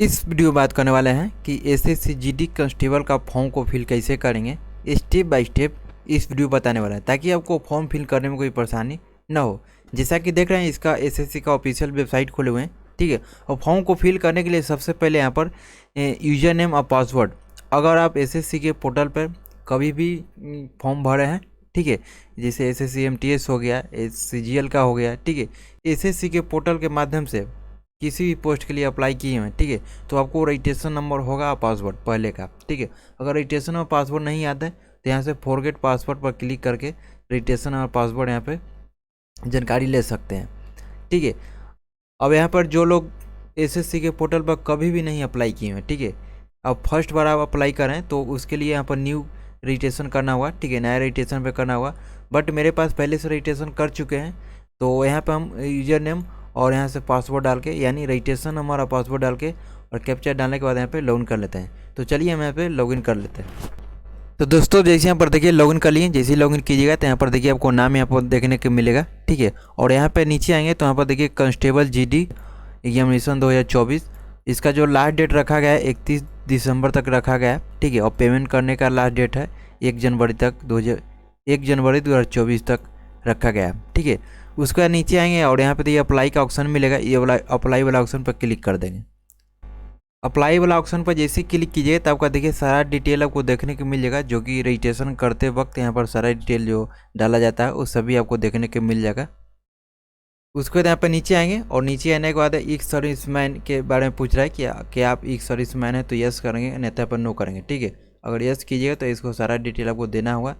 इस वीडियो में बात करने वाले हैं कि एसएससी जीडी कांस्टेबल का फॉर्म को फिल कैसे करेंगे। स्टेप बाय स्टेप इस वीडियो बताने वाला है ताकि आपको फॉर्म फिल करने में कोई परेशानी ना हो। जैसा कि देख रहे हैं इसका एसएससी का ऑफिशियल वेबसाइट खोले हुए हैं, ठीक है। और फॉर्म को फिल करने के लिए सबसे पहले यहाँ पर यूजर नेम और पासवर्ड, अगर आप एसएससी के पोर्टल पर कभी भी फॉर्म भरे हैं, ठीक है, जैसे एसएससी एमटीएस हो गया, सीजीएल का हो गया, ठीक है, एसएससी के पोर्टल के माध्यम से किसी भी पोस्ट के लिए अप्लाई किए हैं, ठीक है, तो आपको रजिस्ट्रेशन नंबर होगा पासवर्ड पहले का, ठीक है। अगर रजिस्ट्रेशन और पासवर्ड नहीं आता है तो यहाँ से फॉरगेट पासवर्ड पर क्लिक करके रजिस्ट्रेशन और पासवर्ड यहाँ पे जानकारी ले सकते हैं, ठीक है। अब यहाँ पर जो लोग एसएससी के पोर्टल पर कभी भी नहीं अप्लाई किए हैं, ठीक है, अब फर्स्ट बार आप अप्लाई करें तो उसके लिए यहाँ पर न्यू रजिस्ट्रेशन करना होगा, ठीक है, नया रजिस्ट्रेशन पे करना होगा। बट मेरे पास पहले से रजिस्ट्रेशन कर चुके हैं तो यहाँ पे हम यूजर नेम और यहाँ से पासवर्ड डाल के, यानी रजिस्ट्रेशन हमारा पासवर्ड डाल के और कैप्चर डालने के बाद यहाँ पे लॉगिन कर लेते हैं। तो चलिए हम यहाँ पे लॉगिन कर लेते हैं। तो दोस्तों जैसे यहाँ पर देखिए लॉगिन कर लिए, जैसे ही लॉगिन कीजिएगा तो यहाँ पर देखिए आपको नाम यहाँ पर देखने को मिलेगा, ठीक है। और यहाँ पे नीचे आएंगे तो यहाँ पर देखिए कांस्टेबल जीडी एग्जामिनेशन 2024, इसका जो लास्ट डेट रखा गया है 31 दिसंबर तक रखा गया है, ठीक है। और पेमेंट करने का लास्ट डेट है 1 जनवरी 2024 तक रखा गया है, ठीक है। उसके बाद नीचे आएंगे और यहाँ पे देखिए अप्लाई का ऑप्शन मिलेगा, ये वाला अप्लाई वाला ऑप्शन पर क्लिक कर देंगे। अप्लाई वाला ऑप्शन पर जैसे ही क्लिक कीजिए तो आपका देखिए सारा डिटेल आपको देखने को मिल जाएगा, जो कि रजिस्ट्रेशन करते वक्त यहाँ पर सारा डिटेल जो डाला जाता है वो सभी आपको देखने को मिल जाएगा। उसके बाद यहाँ पर नीचे आएंगे और नीचे आने के बाद एक सर्विसमैन के बारे में पूछ रहा है कि आप एक सर्विसमैन है तो यस करेंगे, अन्यथा पर नो करेंगे, ठीक है। अगर यस कीजिएगा तो इसको सारा डिटेल आपको देना होगा,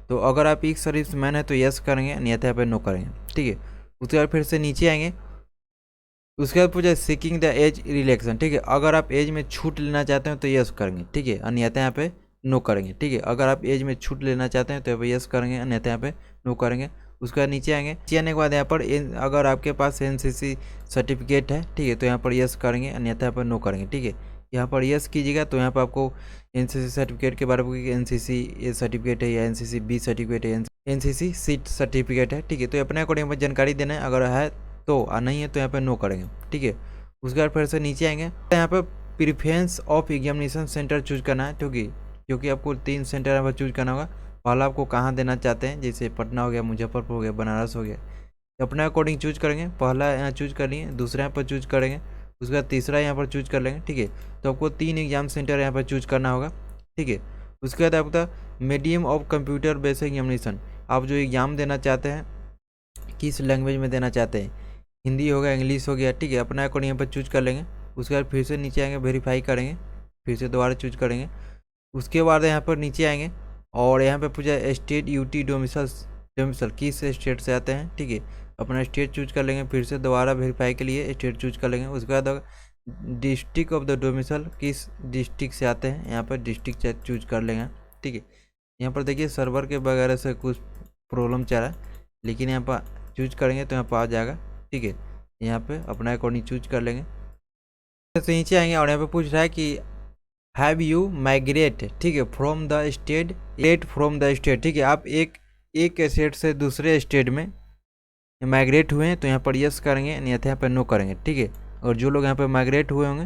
तो अगर आप एक सर्विसमैन है तो यस करेंगे, अन्यथा पर नो करेंगे, ठीक है। उसके बाद फिर से नीचे आएंगे, उसके बाद पूछा सीकिंग द एज रिलैक्सेशन, ठीक है, अगर आप एज में छूट लेना चाहते हैं तो यस करेंगे, ठीक है, अन्यथा यहाँ पे नो करेंगे, ठीक है। अगर आप एज में छूट लेना चाहते हैं तो यहाँ पे यस करेंगे, अन्यथा यहाँ पे नो करेंगे। उसके बाद नीचे आएंगे, नीचे आने के बाद यहाँ पर अगर आपके पास एनसीसी सर्टिफिकेट है, ठीक है, तो यहाँ पर यस करेंगे, अन्यथा यहाँ पर नो करेंगे, ठीक है। यहाँ पर यस कीजिएगा तो यहाँ पर आपको एनसीसी सर्टिफिकेट के बारे में एनसीसी ए सर्टिफिकेट है या एनसीसी बी सर्टिफिकेट है, एनसीसी सीट सर्टिफिकेट है, ठीक है, तो अपने अकॉर्डिंग जानकारी देना है, अगर है तो नहीं है तो यहाँ पे नो करेंगे, ठीक है। उसके बाद फिर से नीचे आएंगे, यहाँ पे preference of examination centre choose करना है, क्योंकि आपको 3 सेंटर यहाँ पर चूज करना होगा। पहला आपको कहाँ देना चाहते हैं, जैसे पटना हो गया, मुजफ्फरपुर हो गया, बनारस हो गया, अपने अकॉर्डिंग चूज करेंगे। पहला यहाँ चूज कर लिए, दूसरा यहाँ पर चूज करेंगे, उसके बाद तीसरा यहाँ पर चूज कर लेंगे, ठीक है। तो आपको 3 एग्जाम सेंटर यहाँ पर चूज करना होगा, ठीक है। उसके बाद आपका medium of computer based examination, आप जो एग्जाम देना चाहते हैं किस लैंग्वेज में देना चाहते हैं, हिंदी हो गया, इंग्लिश हो गया, ठीक है, अपना अकॉर्डिंग यहाँ पर चूज कर लेंगे। उसके बाद फिर से नीचे आएंगे, वेरीफाई करेंगे, फिर से दोबारा चूज करेंगे। उसके बाद यहाँ पर नीचे आएंगे और यहाँ पे पूछा स्टेट यूटी डोमिसल किस स्टेट से आते हैं, ठीक है, अपना स्टेट चूज कर लेंगे। फिर से दोबारा वेरीफाई के लिए स्टेट चूज कर लेंगे। उसके बाद डिस्ट्रिक्ट ऑफ द डोमिसल किस डिस्ट्रिक्ट से आते हैं, यहाँ पर डिस्ट्रिक्ट चूज कर लेंगे, ठीक है। यहाँ पर देखिए सर्वर के वगैरह से कुछ प्रॉब्लम चल रहा है, लेकिन यहाँ पर चूज करेंगे तो यहाँ पर आ जाएगा, ठीक है। यहाँ पे अपना अकॉर्डिंग चूज कर लेंगे। से नीचे आएंगे और यहाँ पे पूछ रहा है कि हैव यू माइग्रेट, ठीक है, फ्रॉम द स्टेट, ठीक है, आप एक स्टेट से दूसरे स्टेट में माइग्रेट हुए हैं तो यहाँ पर यस करेंगे, अन्यथा यहाँ पर नो करेंगे, ठीक है। और जो लोग यहाँ पर माइग्रेट हुए होंगे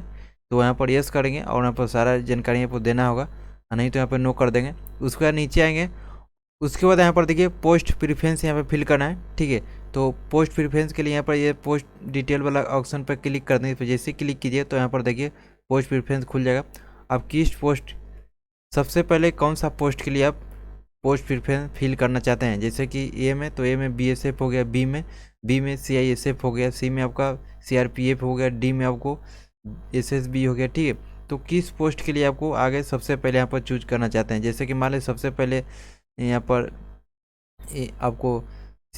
तो यहाँ पर यस करेंगे और यहाँ पर सारा जानकारी यहाँ पर देना होगा, नहीं तो यहाँ पर नो कर देंगे। उसके बाद नीचे आएंगे, उसके बाद यहाँ पर देखिए पोस्ट प्रीफरेंस यहाँ पे फिल करना है, ठीक है। तो पोस्ट प्रीफरेंस के लिए यहाँ पर ये पोस्ट डिटेल वाला ऑप्शन पर क्लिक कर देंगे। जैसे क्लिक कीजिए तो यहाँ पर देखिए पोस्ट प्रीफरेंस खुल जाएगा। आप किस पोस्ट, सबसे पहले कौन सा पोस्ट के लिए आप पोस्ट प्रीफरेंस फिल करना चाहते हैं, जैसे कि ए में तो ए में बीएसएफ हो गया, बी में सीआईएसएफ हो गया, सी में आपका सीआरपीएफ हो गया, डी में आपको एसएसबी हो गया, ठीक है। तो किस पोस्ट के लिए आपको आगे सबसे पहले यहाँ पर चूज करना चाहते हैं, जैसे कि मान लें सबसे पहले यहाँ पर आपको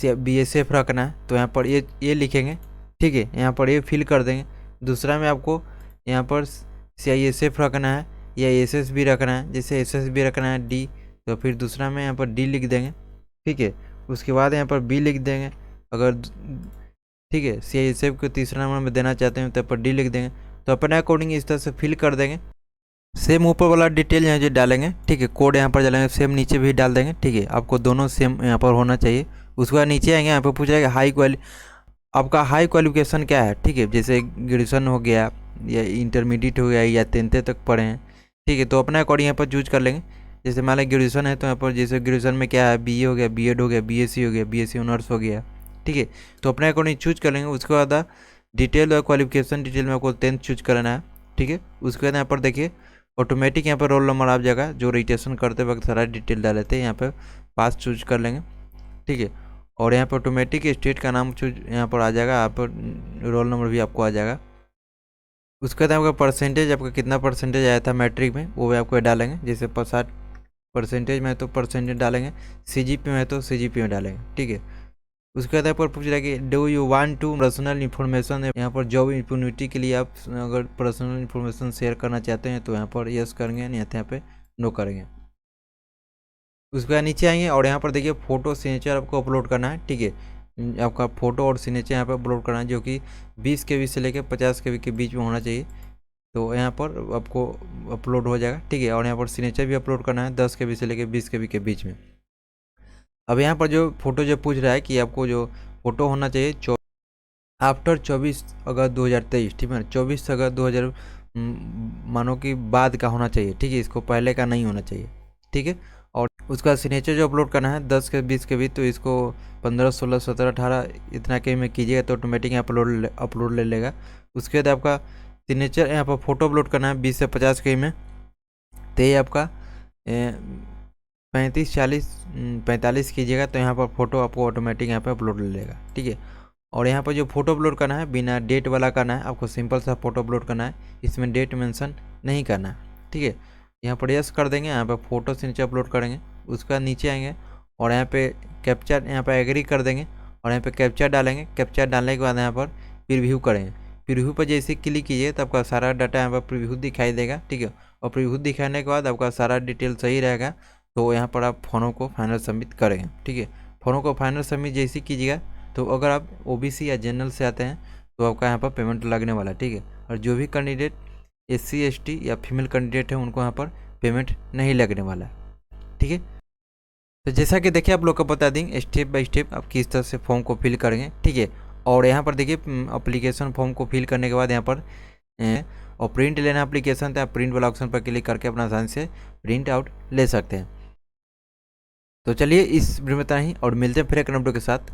बीएसएफ रखना है तो यहाँ पर ये लिखेंगे, ठीक है, यहाँ पर ये फिल कर देंगे। दूसरा में आपको यहाँ पर सीआईएसएफ रखना है या एसएसबी रखना है, जैसे एसएसबी रखना है डी, तो फिर दूसरा में यहाँ पर डी लिख देंगे, ठीक है। उसके बाद यहाँ पर बी लिख देंगे, अगर ठीक है सीआईएसएफ को तीसरा नंबर में देना चाहते हैं तो यहाँ पर डी लिख देंगे। तो अपने अकॉर्डिंग इस तरह से फिल कर देंगे। सेम ऊपर वाला डिटेल यहाँ जो डालेंगे, ठीक है, कोड यहाँ पर डालेंगे, सेम नीचे भी डाल देंगे, ठीक है, आपको दोनों सेम यहाँ पर होना चाहिए। उसके बाद नीचे आएंगे, यहाँ पर पूछा जाएगा आपका हाई क्वालिफिकेशन क्या है, ठीक है, जैसे ग्रेजुएशन हो गया, या इंटरमीडिएट हो गया या 10th तक पढ़े हैं, ठीक है, तो अपने अकॉर्डिंग यहाँ पर चूज कर लेंगे। जैसे मान लें ग्रेजुएशन है तो यहाँ पर जैसे ग्रेजुएशन में क्या है, बीए हो गया, बीएड हो गया, बीएससी हो गया, बीएससी ऑनर्स हो गया, ठीक है, तो अपने अकॉर्डिंग चूज कर लेंगे। उसके बाद डिटेल और क्वालिफिकेशन डिटेल में आपको 10th चूज करना है, ठीक है। उसके बाद यहाँ पर देखिए ऑटोमेटिक यहाँ पर रोल नंबर आप जाएगा, जो रजिस्ट्रेशन करते वक्त सारा डिटेल डाले थे, यहाँ पर पास चूज कर लेंगे, ठीक है। और यहाँ पर ऑटोमेटिक स्टेट का नाम चूज यहाँ पर आ जाएगा, आप रोल नंबर भी आपको आ जाएगा। उसके बाद आपका परसेंटेज, आपका कितना परसेंटेज आया था मैट्रिक में वो भी आपको डालेंगे। जैसे 60% में तो परसेंटेज डालेंगे, सीजीपी में तो सीजीपी में डालेंगे, ठीक है। उसके बाद यहाँ पर पूछ रहा है कि do you want to personal information, यहाँ पर जॉब अपॉर्चुनिटी के लिए आप अगर पर्सनल इन्फॉर्मेशन शेयर करना चाहते हैं तो यहाँ पर यस करेंगे, नहीं यहाँ पे नो करेंगे। उसके बाद नीचे आएंगे और यहाँ पर देखिए फोटो सिग्नेचर आपको अपलोड करना है, ठीक है। आपका फोटो और सिग्नेचर यहाँ पर अपलोड करना है, जो कि 20 KB से लेकर 50 KB के बीच में होना चाहिए, तो यहाँ पर आपको अपलोड हो जाएगा, ठीक है। और यहाँ पर सिग्नेचर भी अपलोड करना है 10 KB से लेकर 20 KB के बीच में। अब यहाँ पर जो फोटो जो पूछ रहा है कि आपको जो फोटो होना चाहिए आफ्टर 24 अगस्त 2023, ठीक है, 24 अगस्त 2000 मानो कि बाद का होना चाहिए, ठीक है, इसको पहले का नहीं होना चाहिए, ठीक है। और उसका सिग्नेचर जो अपलोड करना है 10 के 20 के बीच, तो इसको 15, 16, 17, 18 इतना के में कीजिएगा तो ऑटोमेटिक अपलोड ले लेगा। उसके बाद आपका सिग्नेचर यहाँ पर फोटो अपलोड करना है 20 से 50 के में, तो ये आपका 35, 40, 45 कीजिएगा तो यहाँ पर फोटो आपको ऑटोमेटिक यहाँ पर अपलोड ले लेगा, ठीक है। और यहाँ पर जो फोटो अपलोड करना है बिना डेट वाला करना है, आपको सिंपल सा फोटो अपलोड करना है, इसमें डेट मेंशन नहीं करना है, ठीक है। यहाँ पर यस कर देंगे, यहाँ पर फोटो से नीचे अपलोड करेंगे। उसके बाद नीचे आएंगे और यहाँ पे कैप्चर यहाँ पर एग्री कर देंगे और यहाँ पे कैप्चर डालेंगे। कैप्चर डालने के बाद यहाँ पर प्रीव्यू करेंगे। प्रीव्यू पर जैसे क्लिक कीजिए तो आपका सारा डाटा यहाँ पर प्रीव्यू दिखाई देगा, ठीक है। और प्रीव्यू दिखाने के बाद आपका सारा डिटेल सही रहेगा तो यहाँ पर आप फॉर्म को फाइनल सबमिट करेंगे, ठीक है। फॉर्म को फाइनल सबमिट जैसे कीजिएगा तो अगर आप ओबीसी या जनरल से आते हैं तो आपका यहाँ पर पेमेंट लगने वाला है, ठीक है। और जो भी कैंडिडेट SC ST या फीमेल कैंडिडेट है उनको यहाँ पर पेमेंट नहीं लगने वाला है, ठीक है। तो जैसा कि देखिए आप लोग को बता दें स्टेप बाय स्टेप आप किस तरह से फॉर्म को फिल करेंगे, ठीक है। और यहाँ पर देखिए अप्लीकेशन फॉर्म को फिल करने के बाद यहाँ पर और प्रिंट लेना एप्लीकेशन, तो आप प्रिंट वाला ऑप्शन पर क्लिक करके अपना आसानी से प्रिंट आउट ले सकते हैं। तो चलिए इस वीडियो में इतना ही और मिलते हैं फिर एक नंबर के साथ।